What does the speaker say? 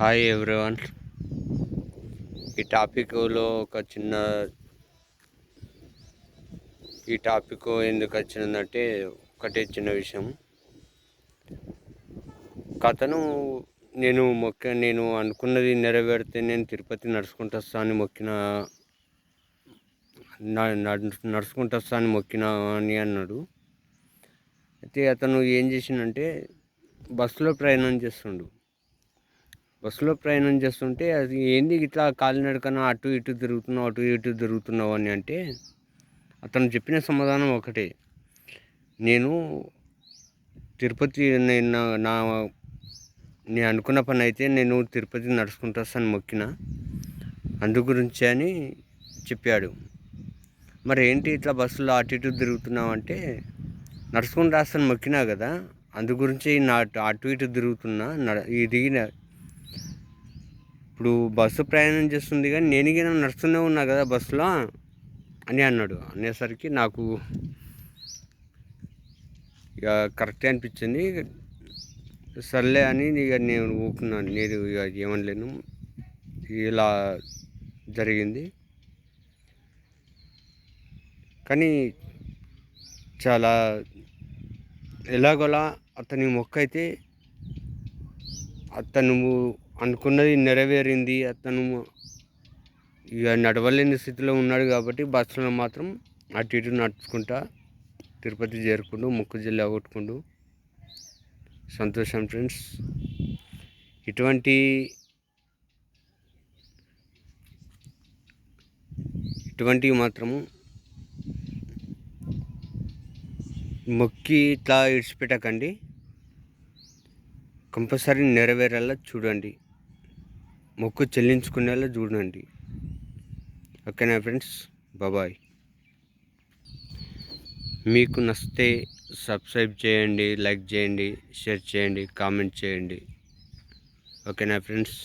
Hi everyone. ఈ టాపిక్లో ఒక చిన్న ఈ టాపిక్ ఎందుకు వచ్చిందంటే ఒకటే చిన్న విషయం. కథను నేను అనుకున్నది నెరవేరితే నేను తిరుపతి నడుచుకుంటూ వస్తా అని మొక్కిన అని అన్నాడు. అయితే అతను ఏం చేసిండంటే బస్సులో ప్రయాణం చేస్తుంటే అది ఏంది ఇట్లా కాలినడకన అటు ఇటు తిరుగుతున్నావు అని అంటే అతను చెప్పిన సమాధానం ఒకటే, నేను తిరుపతి నేను అనుకున్న పని అయితే నేను తిరుపతి నడుచుకుంటూ వస్తాను మొక్కిన అందు గురించి అని చెప్పాడు. మరి ఏంటి ఇట్లా బస్సులో అటు ఇటు తిరుగుతున్నావు అంటే నడుచుకుంటూ రాస్తాను మొక్కినా కదా, అందు గురించి అటు ఇటు తిరుగుతున్నా. ఇది ఇప్పుడు బస్సు ప్రయాణం చేస్తుంది కానీ నేను నడుస్తూనే ఉన్నా కదా బస్సులో అని అన్నాడు. అనేసరికి నాకు ఇక కరెక్టే అనిపించింది. సర్లే అని ఇక నేను ఊకున్నాను. నేను ఇక ఏమనలేను. ఇలా జరిగింది. కానీ చాలా ఎలాగోలా అతని మొక్క అయితే అతను అనుకున్నది నెరవేరింది. అతను ఇక నడవలేని స్థితిలో ఉన్నాడు కాబట్టి బస్సులో మాత్రం అటు ఇటు నడుచుకుంటా తిరుపతి చేరుకుంటూ మొక్కు జిల్లా కొట్టుకుంటూ సంతోషం ఫ్రెండ్స్. ఇటువంటివి మాత్రము మొక్కి ఇట్లా ఇడిచిపెట్టకండి. కంపల్సరీ నెరవేరేలా చూడండి, మొక్కు చెల్లించుకునేలా చూడండి. ఓకేనా ఫ్రెండ్స్, బాయ్. మీకు నచ్చితే సబ్స్క్రైబ్ చేయండి, లైక్ చేయండి, షేర్ చేయండి, కామెంట్ చేయండి. ఓకేనా ఫ్రెండ్స్.